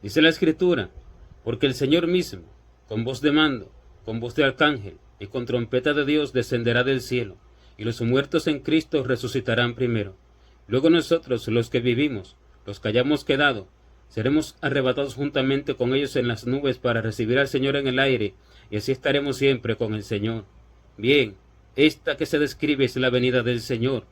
Dice la Escritura, porque el Señor mismo, con voz de mando, con voz de arcángel y con trompeta de Dios descenderá del cielo, y los muertos en Cristo resucitarán primero. Luego nosotros, los que vivimos, los que hayamos quedado, seremos arrebatados juntamente con ellos en las nubes para recibir al Señor en el aire, y así estaremos siempre con el Señor. Bien, esta que se describe es la venida del Señor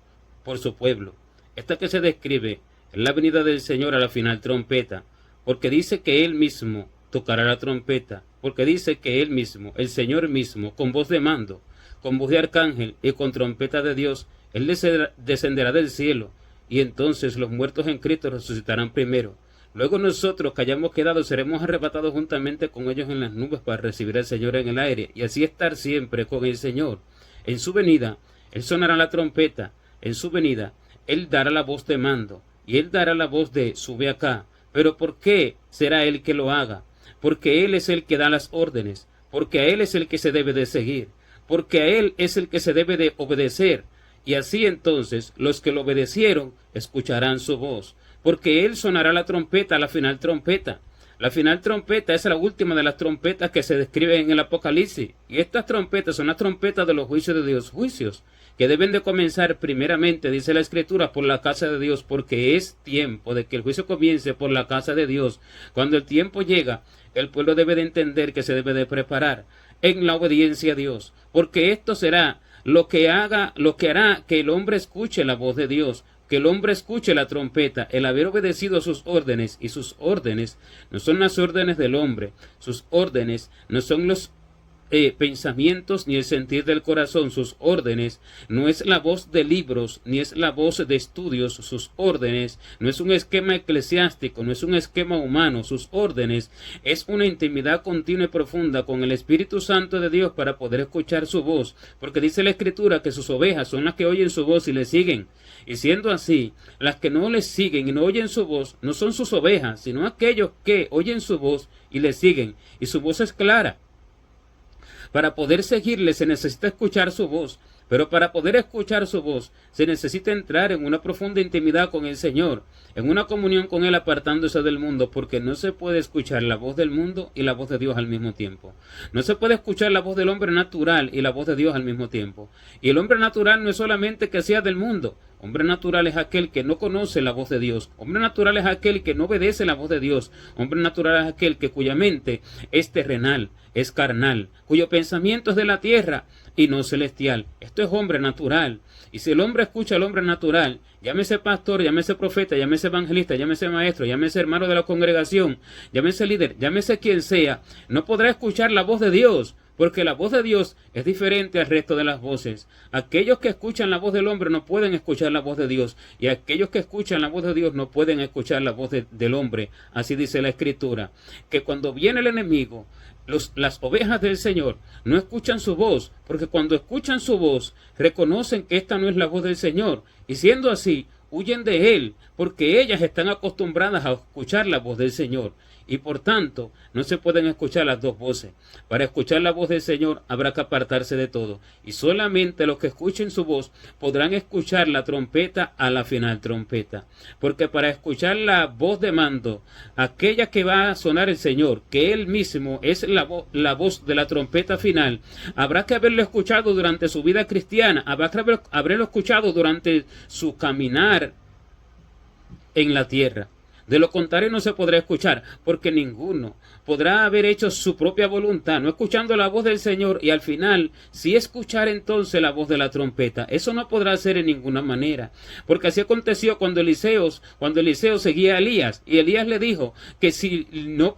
por su pueblo. Esta que se describe es la venida del Señor a la final trompeta, porque dice que Él mismo tocará la trompeta, porque dice que Él mismo, el Señor mismo, con voz de mando, con voz de arcángel y con trompeta de Dios, Él descenderá del cielo, y entonces los muertos en Cristo resucitarán primero. Luego nosotros que hayamos quedado seremos arrebatados juntamente con ellos en las nubes para recibir al Señor en el aire, y así estar siempre con el Señor. En su venida, Él sonará la trompeta, en su venida, Él dará la voz de mando, y Él dará la voz de sube acá. ¿Pero por qué será Él que lo haga? Porque Él es el que da las órdenes, porque a Él es el que se debe de seguir, porque a Él es el que se debe de obedecer, y así entonces los que lo obedecieron escucharán su voz, porque Él sonará la trompeta, la final trompeta. La final trompeta es la última de las trompetas que se describen en el Apocalipsis, y estas trompetas son las trompetas de los juicios de Dios, juicios que deben de comenzar primeramente, dice la Escritura, por la casa de Dios, porque es tiempo de que el juicio comience por la casa de Dios. Cuando el tiempo llega, el pueblo debe de entender que se debe de preparar en la obediencia a Dios, porque esto será lo que hará que el hombre escuche la voz de Dios, que el hombre escuche la trompeta, el haber obedecido sus órdenes, y sus órdenes no son las órdenes del hombre, sus órdenes no son los pensamientos ni el sentir del corazón, sus órdenes no es la voz de libros ni es la voz de estudios, sus órdenes no es un esquema eclesiástico, no es un esquema humano, sus órdenes es una intimidad continua y profunda con el Espíritu Santo de Dios para poder escuchar su voz, porque dice la Escritura que sus ovejas son las que oyen su voz y le siguen, y siendo así, las que no les siguen y no oyen su voz no son sus ovejas, sino aquellos que oyen su voz y le siguen, y su voz es clara. Para poder seguirle se necesita escuchar su voz, pero para poder escuchar su voz se necesita entrar en una profunda intimidad con el Señor, en una comunión con Él apartándose del mundo, porque no se puede escuchar la voz del mundo y la voz de Dios al mismo tiempo. No se puede escuchar la voz del hombre natural y la voz de Dios al mismo tiempo. Y el hombre natural no es solamente que sea del mundo. Hombre natural es aquel que no conoce la voz de Dios. Hombre natural es aquel que no obedece la voz de Dios. Hombre natural es aquel que cuya mente es terrenal, es carnal, cuyo pensamiento es de la tierra y no celestial. Esto es hombre natural. Y si el hombre escucha al hombre natural, llámese pastor, llámese profeta, llámese evangelista, llámese maestro, llámese hermano de la congregación, llámese líder, llámese quien sea, no podrá escuchar la voz de Dios, porque la voz de Dios es diferente al resto de las voces. Aquellos que escuchan la voz del hombre no pueden escuchar la voz de Dios, y aquellos que escuchan la voz de Dios no pueden escuchar la voz del hombre. Así dice la Escritura, que cuando viene el enemigo, las ovejas del Señor no escuchan su voz, porque cuando escuchan su voz, reconocen que esta no es la voz del Señor, y siendo así, huyen de Él, porque ellas están acostumbradas a escuchar la voz del Señor. Y por tanto, no se pueden escuchar las dos voces. Para escuchar la voz del Señor habrá que apartarse de todo. Y solamente los que escuchen su voz podrán escuchar la trompeta a la final trompeta. Porque para escuchar la voz de mando, aquella que va a sonar el Señor, que Él mismo es la voz de la trompeta final, habrá que haberlo escuchado durante su vida cristiana, habrá que haberlo escuchado durante su caminar en la tierra. De lo contrario no se podrá escuchar, porque ninguno podrá haber hecho su propia voluntad, no escuchando la voz del Señor, y al final, si escuchar entonces la voz de la trompeta, eso no podrá ser en ninguna manera, porque así aconteció cuando Eliseo seguía a Elías, y Elías le dijo que si no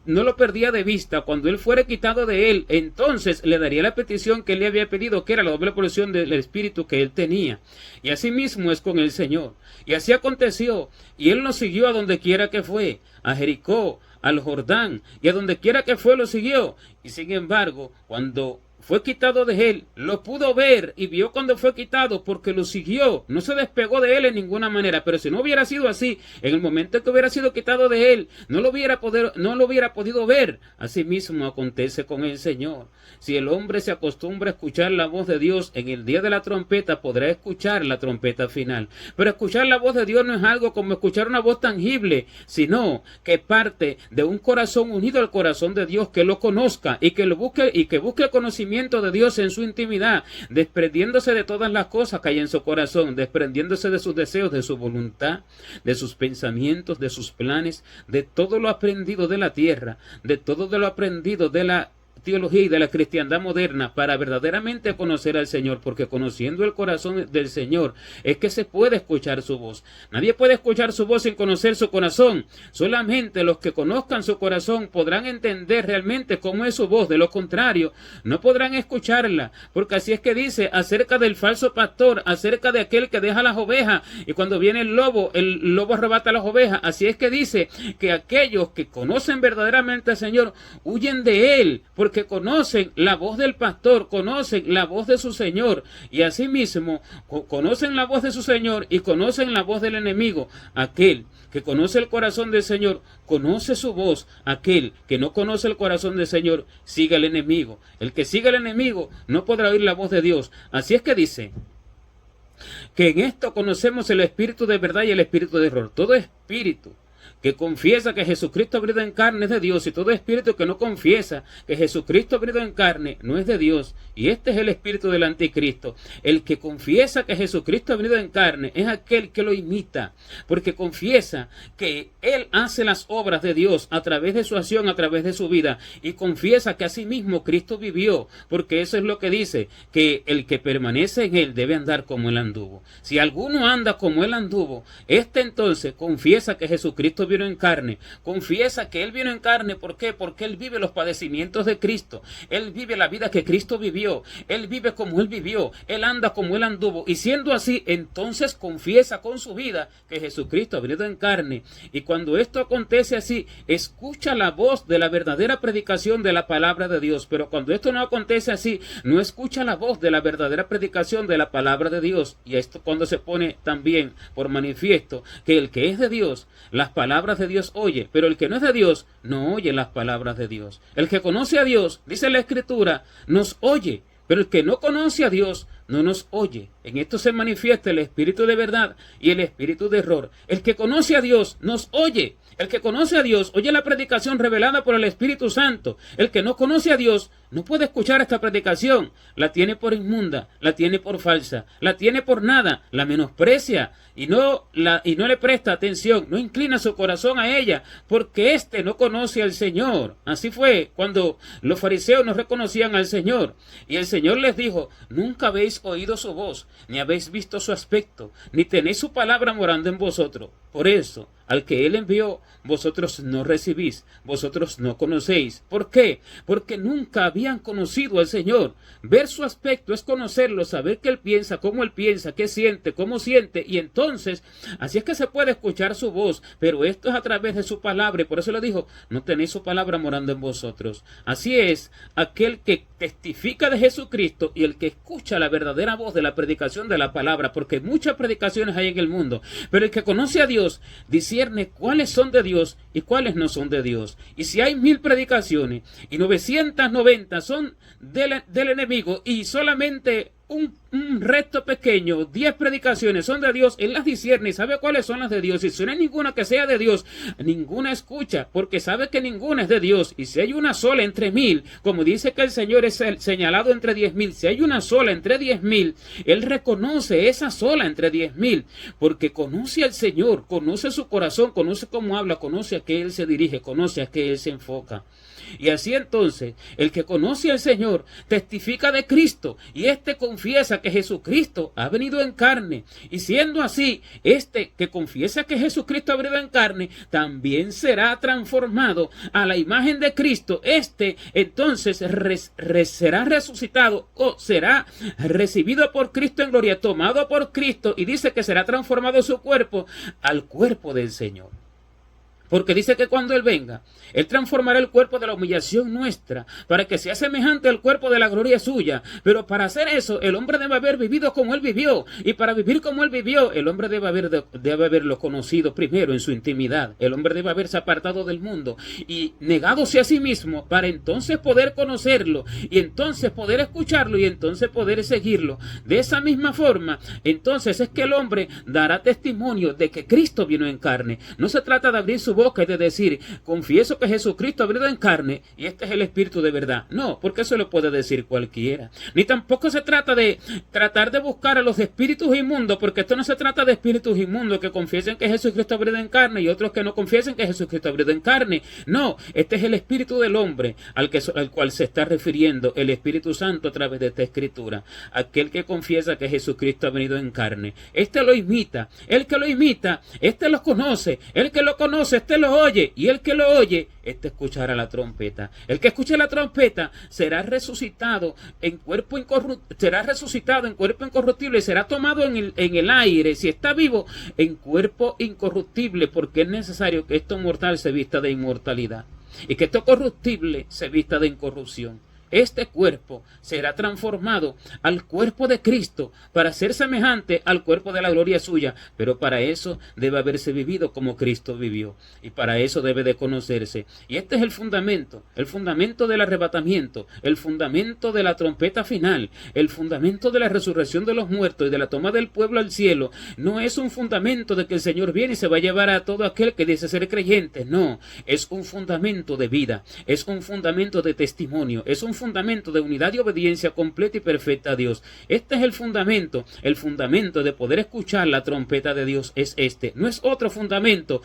lo perdía de vista, cuando él fuera quitado de él, entonces le daría la petición que él le había pedido, que era la doble porción del Espíritu que él tenía. Y así mismo es con el Señor. Y así aconteció, y él lo siguió a donde quiera que fue, a Jericó, al Jordán, y a donde quiera que fue lo siguió. Y sin embargo, cuando fue quitado de él, lo pudo ver y vio cuando fue quitado porque lo siguió, no se despegó de él en ninguna manera. Pero si no hubiera sido así, en el momento que hubiera sido quitado de él, no lo hubiera podido ver. Asimismo acontece con el Señor. Si el hombre se acostumbra a escuchar la voz de Dios en el día de la trompeta, podrá escuchar la trompeta final. Pero escuchar la voz de Dios no es algo como escuchar una voz tangible, sino que parte de un corazón unido al corazón de Dios, que lo conozca y que lo busque, y que busque el conocimiento de Dios en su intimidad, desprendiéndose de todas las cosas que hay en su corazón, desprendiéndose de sus deseos, de su voluntad, de sus pensamientos, de sus planes, de todo lo aprendido de la tierra, de todo lo aprendido de la teología y de la cristiandad moderna, para verdaderamente conocer al Señor, porque conociendo el corazón del Señor es que se puede escuchar su voz. Nadie puede escuchar su voz sin conocer su corazón. Solamente los que conozcan su corazón podrán entender realmente cómo es su voz. De lo contrario, no podrán escucharla, porque así es que dice acerca del falso pastor, acerca de aquel que deja las ovejas, y cuando viene el lobo arrebata las ovejas. Así es que dice que aquellos que conocen verdaderamente al Señor huyen de él, porque conocen la voz del pastor, conocen la voz de su Señor, y asimismo conocen la voz de su Señor y conocen la voz del enemigo. Aquel que conoce el corazón del Señor conoce su voz. Aquel que no conoce el corazón del Señor sigue al enemigo. El que sigue al enemigo no podrá oír la voz de Dios. Así es que dice que en esto conocemos el espíritu de verdad y el espíritu de error. Todo espíritu que confiesa que Jesucristo ha venido en carne es de Dios, y todo espíritu que no confiesa que Jesucristo ha venido en carne no es de Dios. Y este es el espíritu del anticristo. El que confiesa que Jesucristo ha venido en carne es aquel que lo imita, porque confiesa que Él hace las obras de Dios a través de su acción, a través de su vida, y confiesa que asimismo Cristo vivió, porque eso es lo que dice, que el que permanece en Él debe andar como Él anduvo. Si alguno anda como Él anduvo, este entonces confiesa que Jesucristo vino en carne, confiesa que Él vino en carne. ¿Por qué? Porque Él vive los padecimientos de Cristo, Él vive la vida que Cristo vivió, Él vive como Él vivió, Él anda como Él anduvo, y siendo así, entonces confiesa con su vida que Jesucristo ha venido en carne. Y cuando esto acontece así, escucha la voz de la verdadera predicación de la palabra de Dios. Pero cuando esto no acontece así, no escucha la voz de la verdadera predicación de la palabra de Dios. Y esto cuando se pone también por manifiesto que el que es de Dios, las palabras de Dios oye, pero el que no es de Dios no oye las palabras de Dios. El que conoce a Dios, dice la Escritura, nos oye, pero el que no conoce a Dios no nos oye. En esto se manifiesta el espíritu de verdad y el espíritu de error. El que conoce a Dios nos oye. El que conoce a Dios oye la predicación revelada por el Espíritu Santo. El que no conoce a Dios no puede escuchar esta predicación. La tiene por inmunda, la tiene por falsa, la tiene por nada, la menosprecia y no le presta atención, no inclina su corazón a ella, porque éste no conoce al Señor. Así fue cuando los fariseos no reconocían al Señor. Y el Señor les dijo: nunca habéis oído su voz, ni habéis visto su aspecto, ni tenéis su palabra morando en vosotros. Por eso, al que Él envió, vosotros no recibís, vosotros no conocéis. ¿Por qué? Porque nunca habían conocido al Señor. Ver su aspecto es conocerlo, saber qué Él piensa, qué siente, cómo siente, y entonces, así es que se puede escuchar su voz, pero esto es a través de su palabra, y por eso le dijo: no tenéis su palabra morando en vosotros. Así es, aquel que testifica de Jesucristo y el que escucha la verdadera voz de la predicación de la palabra, porque muchas predicaciones hay en el mundo, pero el que conoce a Dios discierne cuáles son de Dios y cuáles no son de Dios. Y si hay 1000 predicaciones y 990 son del enemigo y solamente un resto pequeño, 10 predicaciones son de Dios, Él las discierne y sabe cuáles son las de Dios. Y si no hay ninguna que sea de Dios, ninguna escucha, porque sabe que ninguna es de Dios. Y si hay una sola entre 1000, como dice que el Señor es señalado entre 10,000, si hay una sola entre 10,000, Él reconoce esa sola entre 10,000, porque conoce al Señor, conoce su corazón, conoce cómo habla, conoce a qué Él se dirige, conoce a qué Él se enfoca. Y así entonces, el que conoce al Señor testifica de Cristo, y éste confiesa que Jesucristo ha venido en carne. Y siendo así, este que confiesa que Jesucristo ha venido en carne, también será transformado a la imagen de Cristo. Este entonces será resucitado o será recibido por Cristo en gloria, tomado por Cristo, y dice que será transformado su cuerpo al cuerpo del Señor. Porque dice que cuando Él venga, Él transformará el cuerpo de la humillación nuestra para que sea semejante al cuerpo de la gloria suya. Pero para hacer eso, el hombre debe haber vivido como Él vivió. Y para vivir como Él vivió, el hombre debe haberlo conocido primero en su intimidad. El hombre debe haberse apartado del mundo y negádose a sí mismo para entonces poder conocerlo y entonces poder escucharlo y entonces poder seguirlo. De esa misma forma, entonces es que el hombre dará testimonio de que Cristo vino en carne. No se trata de abrir su boca y de decir, confieso que Jesucristo ha venido en carne y este es el Espíritu de verdad. No, porque eso lo puede decir cualquiera. Ni tampoco se trata de tratar de buscar a los espíritus inmundos, porque esto no se trata de espíritus inmundos que confiesen que Jesucristo ha venido en carne y otros que no confiesen que Jesucristo ha venido en carne. No, este es el Espíritu del hombre al cual se está refiriendo el Espíritu Santo a través de esta Escritura. Aquel que confiesa que Jesucristo ha venido en carne. Este lo imita. El que lo imita, este lo conoce. El que lo conoce, este lo oye. Y el que lo oye, este escuchará la trompeta. El que escuche la trompeta será resucitado en cuerpo incorruptible y será tomado en el aire, si está vivo, en cuerpo incorruptible, porque es necesario que esto mortal se vista de inmortalidad y que esto corruptible se vista de incorrupción. Este cuerpo será transformado al cuerpo de Cristo para ser semejante al cuerpo de la gloria suya, pero para eso debe haberse vivido como Cristo vivió y para eso debe de conocerse. Y este es el fundamento del arrebatamiento, el fundamento de la trompeta final, el fundamento de la resurrección de los muertos y de la toma del pueblo al cielo. No es un fundamento de que el Señor viene y se va a llevar a todo aquel que dice ser creyente, no, es un fundamento de vida, es un fundamento de testimonio, es un fundamento de unidad y obediencia completa y perfecta a Dios. Este es el fundamento de poder escuchar la trompeta de Dios es este, no es otro fundamento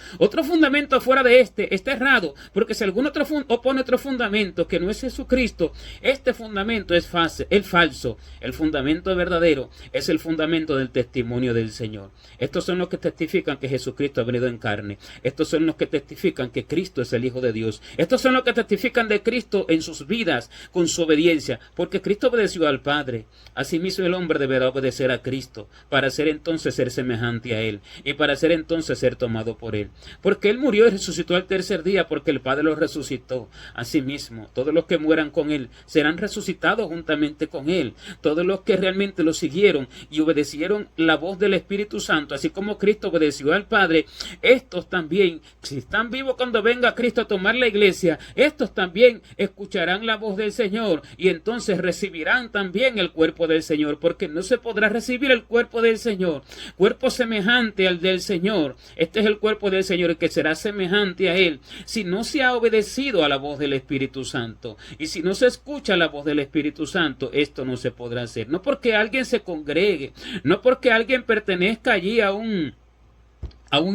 fuera de este está errado, porque si algún otro opone otro fundamento que no es Jesucristo, este fundamento es falso. El fundamento verdadero es el fundamento del testimonio del Señor. Estos son los que testifican que Jesucristo ha venido en carne, estos son los que testifican que Cristo es el Hijo de Dios, estos son los que testifican de Cristo en sus vidas, con su obediencia, porque Cristo obedeció al Padre. Asimismo el hombre deberá obedecer a Cristo para ser entonces ser semejante a Él y para ser entonces ser tomado por Él, porque Él murió y resucitó al tercer día porque el Padre lo resucitó. Asimismo todos los que mueran con Él serán resucitados juntamente con Él. Todos los que realmente lo siguieron y obedecieron la voz del Espíritu Santo, así como Cristo obedeció al Padre, estos también, si están vivos cuando venga Cristo a tomar la iglesia, estos también escucharán la voz del Señor y entonces recibirán también el cuerpo del Señor, porque no se podrá recibir el cuerpo del Señor, cuerpo semejante al del Señor. Este es el cuerpo del Señor, el que será semejante a Él, si no se ha obedecido a la voz del Espíritu Santo. Y si no se escucha la voz del Espíritu Santo, esto no se podrá hacer. No porque alguien se congregue, no porque alguien pertenezca allí a un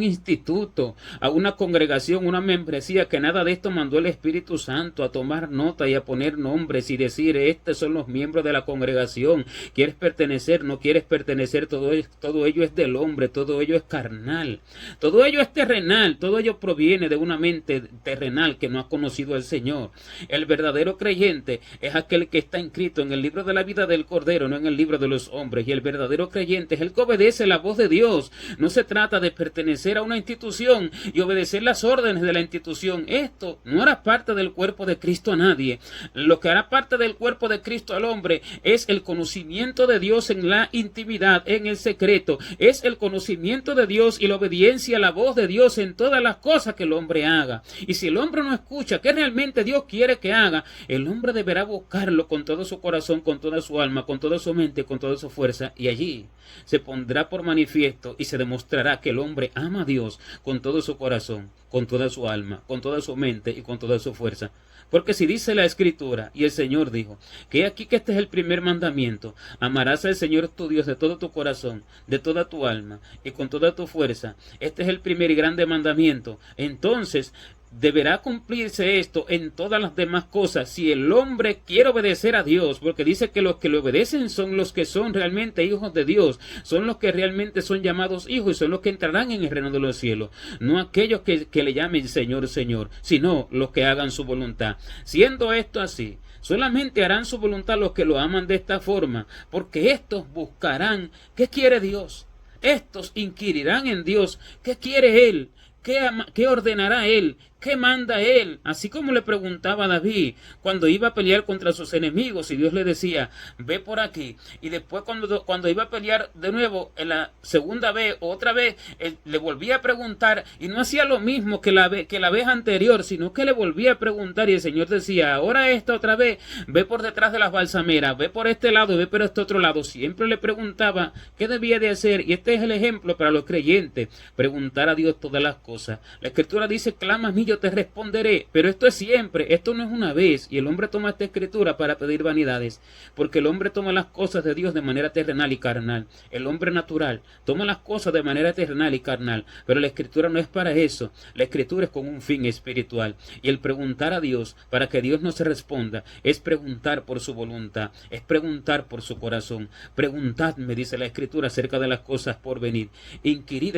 instituto, a una congregación, una membresía, que nada de esto mandó el Espíritu Santo a tomar nota y a poner nombres y decir, estos son los miembros de la congregación, quieres pertenecer, no quieres pertenecer, todo ello es del hombre, todo ello es carnal, todo ello es terrenal, todo ello proviene de una mente terrenal que no ha conocido al Señor. El verdadero creyente es aquel que está inscrito en el libro de la vida del Cordero, no en el libro de los hombres, y el verdadero creyente es el que obedece la voz de Dios. No se trata de pertenecer a una institución y obedecer las órdenes de la institución. Esto no hará parte del cuerpo de Cristo a nadie. Lo que hará parte del cuerpo de Cristo al hombre es el conocimiento de Dios en la intimidad, en el secreto. Es el conocimiento de Dios y la obediencia a la voz de Dios en todas las cosas que el hombre haga. Y si el hombre no escucha qué realmente Dios quiere que haga, el hombre deberá buscarlo con todo su corazón, con toda su alma, con toda su mente, con toda su fuerza, y allí se pondrá por manifiesto y se demostrará que el hombre ama a Dios con todo su corazón, con toda su alma, con toda su mente y con toda su fuerza. Porque si dice la Escritura, y el Señor dijo, que aquí que este es el primer mandamiento, amarás al Señor tu Dios de todo tu corazón, de toda tu alma y con toda tu fuerza, este es el primer y grande mandamiento, entonces deberá cumplirse esto en todas las demás cosas si el hombre quiere obedecer a Dios, porque dice que los que le obedecen son los que son realmente hijos de Dios, son los que realmente son llamados hijos y son los que entrarán en el reino de los cielos, no aquellos que le llamen Señor, Señor, sino los que hagan su voluntad. Siendo esto así, solamente harán su voluntad los que lo aman de esta forma, porque estos buscarán qué quiere Dios, estos inquirirán en Dios qué quiere Él, ¿Qué ordenará él? ¿Qué manda él? Así como le preguntaba a David cuando iba a pelear contra sus enemigos y Dios le decía, ve por aquí. Y después cuando iba a pelear de nuevo, en la segunda vez o otra vez, él le volvía a preguntar y no hacía lo mismo que la vez anterior, sino que le volvía a preguntar y el Señor decía, ahora esta otra vez, ve por detrás de las balsameras, ve por este lado, ve por este otro lado. Siempre le preguntaba qué debía de hacer y este es el ejemplo para los creyentes, preguntar a Dios todas las cosas. La Escritura dice, clama a mí, yo te responderé, pero esto es siempre, esto no es una vez, y el hombre toma esta escritura para pedir vanidades, porque el hombre toma las cosas de Dios de manera terrenal y carnal, el hombre natural toma las cosas de manera terrenal y carnal, pero la escritura no es para eso, la escritura es con un fin espiritual, y el preguntar a Dios para que Dios nos responda, es preguntar por su voluntad, es preguntar por su corazón, preguntadme, dice la escritura, acerca de las cosas por venir, inquirid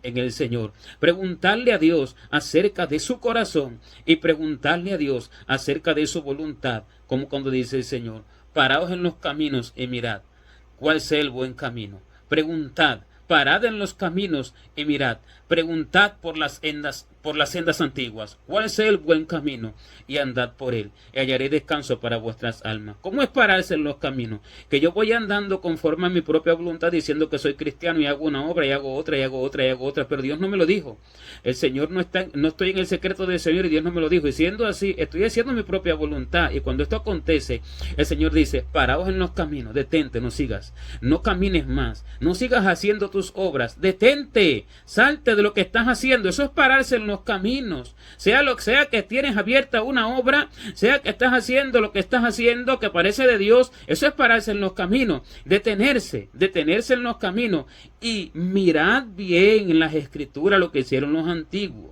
en el Señor, preguntarle a Dios acerca de su corazón y preguntarle a Dios acerca de su voluntad, como cuando dice el Señor, paraos en los caminos y mirad cuál sea el buen camino. Preguntad, parad en los caminos y mirad, preguntad por las sendas antiguas, cuál sea el buen camino, y andad por él, y hallaré descanso para vuestras almas. ¿Cómo es pararse en los caminos? Que yo voy andando conforme a mi propia voluntad, diciendo que soy cristiano y hago una obra, y hago otra, y hago otra, y hago otra, pero Dios no me lo dijo. El Señor no estoy en el secreto del Señor, y Dios no me lo dijo, y siendo así, estoy haciendo mi propia voluntad, y cuando esto acontece, el Señor dice, paraos en los caminos, detente, no sigas, no camines más, no sigas haciendo tus obras, detente, salte de lo que estás haciendo. Eso es pararse en los caminos, sea lo que sea que tienes abierta una obra, sea que estás haciendo lo que estás haciendo que parece de Dios, eso es pararse en los caminos, detenerse en los caminos y mirad bien en las escrituras lo que hicieron los antiguos.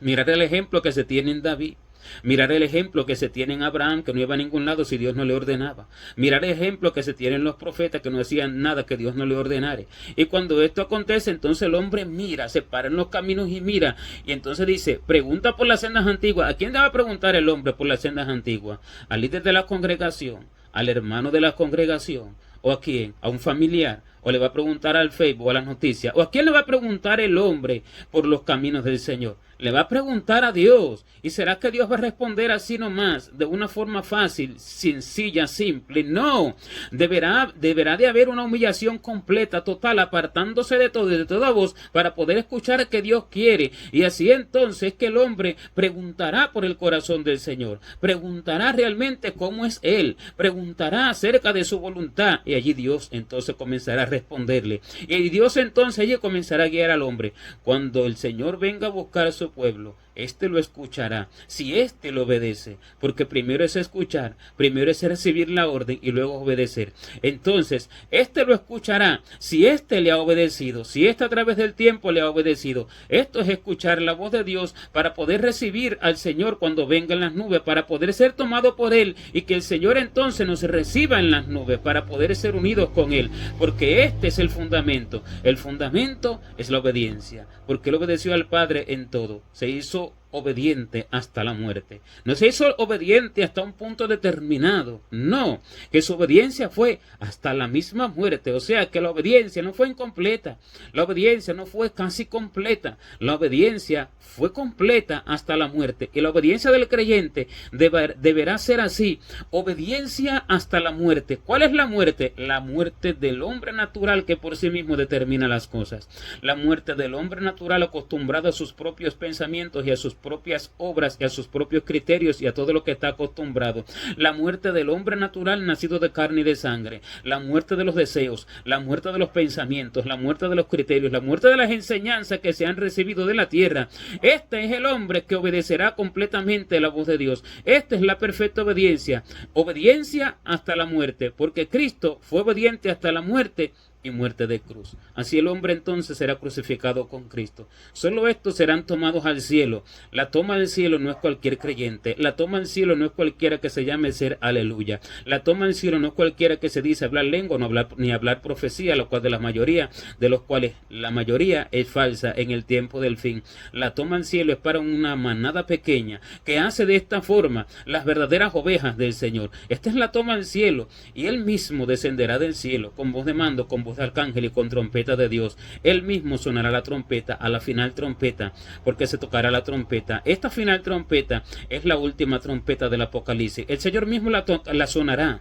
Mirad el ejemplo que se tiene en David. Mirar el ejemplo que se tiene en Abraham, que no iba a ningún lado si Dios no le ordenaba. Mirar el ejemplo que se tiene en los profetas, que no hacían nada que Dios no le ordenara. Y cuando esto acontece, entonces el hombre mira, se para en los caminos y mira. Y entonces dice, pregunta por las sendas antiguas. ¿A quién le va a preguntar el hombre por las sendas antiguas? ¿Al líder de la congregación? ¿Al hermano de la congregación? ¿O a quién? ¿A un familiar? ¿O le va a preguntar al Facebook o a las noticias? ¿O a quién le va a preguntar el hombre por los caminos del Señor? Le va a preguntar a Dios. ¿Y será que Dios va a responder así nomás, de una forma fácil, sencilla, simple? No. Deberá de haber una humillación completa, total, apartándose de todo y de toda voz para poder escuchar que Dios quiere. Y así entonces que el hombre preguntará por el corazón del Señor. Preguntará realmente cómo es Él. Preguntará acerca de su voluntad. Y allí Dios entonces comenzará a responderle. Y Dios entonces allí comenzará a guiar al hombre. Cuando el Señor venga a buscar a su pueblo, éste lo escuchará, si éste lo obedece, porque primero es escuchar, primero es recibir la orden y luego obedecer. Entonces, éste lo escuchará, si éste le ha obedecido, si éste a través del tiempo le ha obedecido. Esto es escuchar la voz de Dios para poder recibir al Señor cuando venga en las nubes, para poder ser tomado por Él y que el Señor entonces nos reciba en las nubes, para poder ser unidos con Él, porque este es el fundamento. El fundamento es la obediencia, porque Él obedeció al Padre en todo, se hizo obediente hasta la muerte. No se hizo obediente hasta un punto determinado, no, que su obediencia fue hasta la misma muerte. O sea que la obediencia no fue incompleta, la obediencia no fue casi completa, la obediencia fue completa hasta la muerte. Y la obediencia del creyente deberá ser así, obediencia hasta la muerte. ¿Cuál es la muerte? La muerte del hombre natural, que por sí mismo determina las cosas, la muerte del hombre natural acostumbrado a sus propios pensamientos y a sus propias obras y a sus propios criterios y a todo lo que está acostumbrado. La muerte del hombre natural nacido de carne y de sangre, la muerte de los deseos, la muerte de los pensamientos, la muerte de los criterios, la muerte de las enseñanzas que se han recibido de la tierra. Este es el hombre que obedecerá completamente la voz de Dios. Esta es la perfecta obediencia, obediencia hasta la muerte, porque Cristo fue obediente hasta la muerte y muerte de cruz. Así el hombre entonces será crucificado con Cristo. Solo estos serán tomados al cielo. La toma del cielo no es cualquier creyente. La toma del cielo no es cualquiera que se llame ser aleluya. La toma del cielo no es cualquiera que se dice hablar lengua, ni hablar profecía, lo cual de los cuales la mayoría es falsa en el tiempo del fin. La toma del cielo es para una manada pequeña que hace de esta forma las verdaderas ovejas del Señor. Esta es la toma del cielo, y Él mismo descenderá del cielo con voz de mando, con voz de arcángel y con trompeta de Dios. Él mismo sonará la trompeta, a la final trompeta, porque se tocará la trompeta. Esta final trompeta es la última trompeta del Apocalipsis. El Señor mismo la sonará.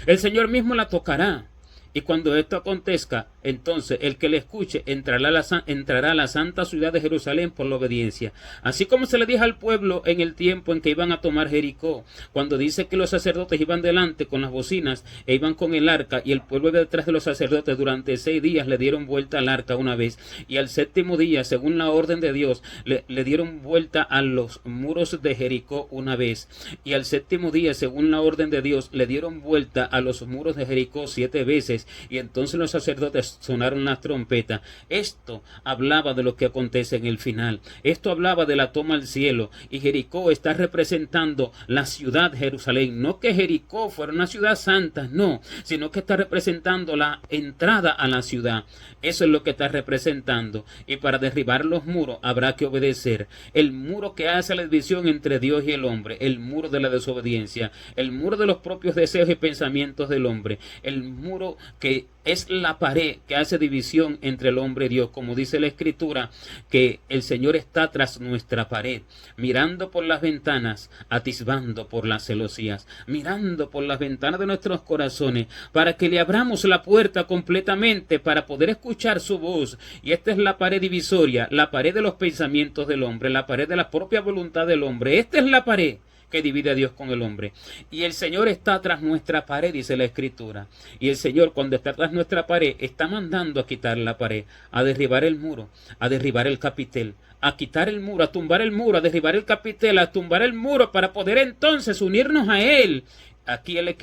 El Señor mismo la tocará. Y cuando esto acontezca, entonces el que le escuche entrará a la santa ciudad de Jerusalén por la obediencia. Así como se le dijo al pueblo en el tiempo en que iban a tomar Jericó, cuando dice que los sacerdotes iban delante con las bocinas e iban con el arca, y el pueblo iba detrás de los sacerdotes durante 6 días, le dieron vuelta al arca una vez, y al 7º día, según la orden de Dios, le dieron vuelta a los muros de Jericó una vez, y al 7º día, según la orden de Dios, le dieron vuelta a los muros de Jericó 7 veces, y entonces los sacerdotes sonaron las trompetas. Esto hablaba de lo que acontece en el final. Esto hablaba de la toma al cielo, y Jericó está representando la ciudad Jerusalén. No que Jericó fuera una ciudad santa, no, sino que está representando la entrada a la ciudad. Eso es lo que está representando, y para derribar los muros habrá que obedecer. El muro que hace la división entre Dios y el hombre, el muro de la desobediencia, el muro de los propios deseos y pensamientos del hombre, el muro que es la pared que hace división entre el hombre y Dios, como dice la Escritura, que el Señor está tras nuestra pared, mirando por las ventanas, atisbando por las celosías, mirando por las ventanas de nuestros corazones, para que le abramos la puerta completamente para poder escuchar su voz. Y esta es la pared divisoria, la pared de los pensamientos del hombre, la pared de la propia voluntad del hombre. Esta es la pared que divide a Dios con el hombre. Y el Señor está tras nuestra pared, dice la Escritura. Y el Señor, cuando está tras nuestra pared, está mandando a quitar la pared, a derribar el muro, a derribar el capitel, a quitar el muro, a tumbar el muro, a derribar el capitel, a tumbar el muro, para poder entonces unirnos a Él. Aquí él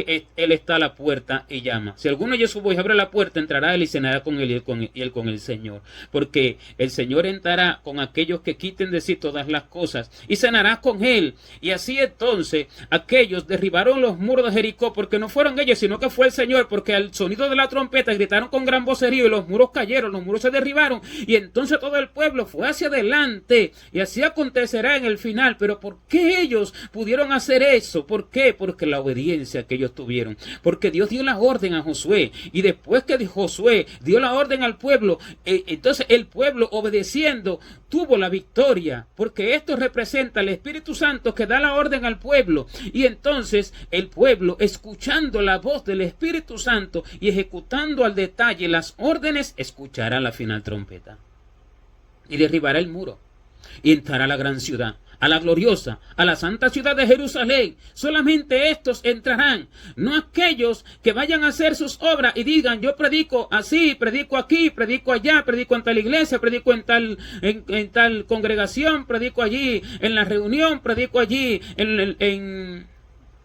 está a la puerta y llama. Si alguno oye su voz y abre la puerta, entrará él y cenará con él y él con el Señor. Porque el Señor entrará con aquellos que quiten de sí todas las cosas y cenará con él. Y así entonces aquellos derribaron los muros de Jericó, porque no fueron ellos, sino que fue el Señor, porque al sonido de la trompeta gritaron con gran vocerío y los muros cayeron, los muros se derribaron, y entonces todo el pueblo fue hacia adelante. Y así acontecerá en el final. Pero ¿por qué ellos pudieron hacer eso? ¿Por qué? Porque la obediencia que ellos tuvieron, porque Dios dio la orden a Josué, y después que Josué dio la orden al pueblo, entonces el pueblo obedeciendo tuvo la victoria, porque esto representa al Espíritu Santo que da la orden al pueblo, y entonces el pueblo, escuchando la voz del Espíritu Santo y ejecutando al detalle las órdenes, escuchará la final trompeta y derribará el muro y entrará a la gran ciudad, a la gloriosa, a la santa ciudad de Jerusalén. Solamente estos entrarán, no aquellos que vayan a hacer sus obras y digan: yo predico así, predico aquí, predico allá, predico en tal iglesia, predico en tal congregación, predico allí en la reunión, predico allí en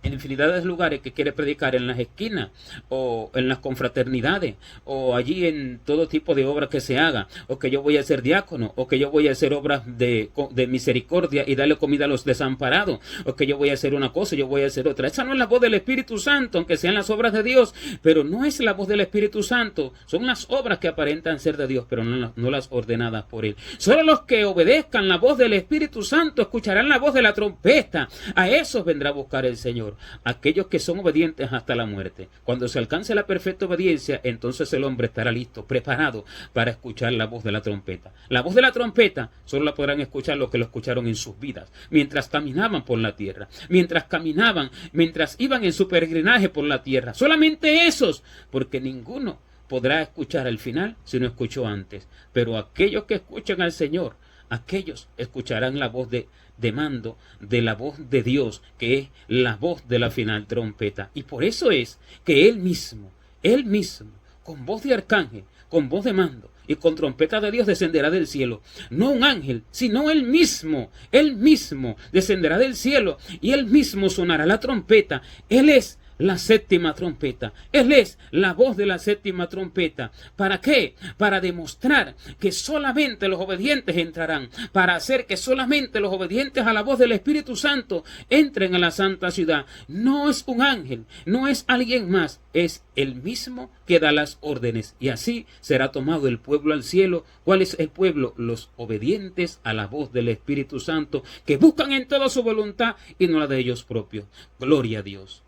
infinidad de lugares que quiere predicar, en las esquinas o en las confraternidades o allí en todo tipo de obras que se haga, o que yo voy a ser diácono, o que yo voy a hacer obras de misericordia y darle comida a los desamparados, o que yo voy a hacer una cosa, yo voy a hacer otra. Esa no es la voz del Espíritu Santo, aunque sean las obras de Dios, pero no es la voz del Espíritu Santo. Son las obras que aparentan ser de Dios, pero no las ordenadas por Él. Solo los que obedezcan la voz del Espíritu Santo escucharán la voz de la trompeta. A esos vendrá a buscar el Señor, aquellos que son obedientes hasta la muerte. Cuando se alcance la perfecta obediencia, entonces el hombre estará listo, preparado para escuchar la voz de la trompeta. La voz de la trompeta solo la podrán escuchar los que lo escucharon en sus vidas, mientras caminaban por la tierra, mientras iban en su peregrinaje por la tierra. Solamente esos, porque ninguno podrá escuchar al final si no escuchó antes. Pero aquellos que escuchan al Señor, aquellos escucharán la voz de mando, de la voz de Dios, que es la voz de la final trompeta. Y por eso es que Él mismo, con voz de arcángel, con voz de mando y con trompeta de Dios descenderá del cielo. No un ángel, sino Él mismo descenderá del cielo, y Él mismo sonará la trompeta. Él es la séptima trompeta. Él es la voz de la séptima trompeta. ¿Para qué? Para demostrar que solamente los obedientes entrarán, para hacer que solamente los obedientes a la voz del Espíritu Santo entren a la santa ciudad. No es un ángel, no es alguien más, es el mismo que da las órdenes, y así será tomado el pueblo al cielo. ¿Cuál es el pueblo? Los obedientes a la voz del Espíritu Santo, que buscan en toda su voluntad y no la de ellos propios. Gloria a Dios.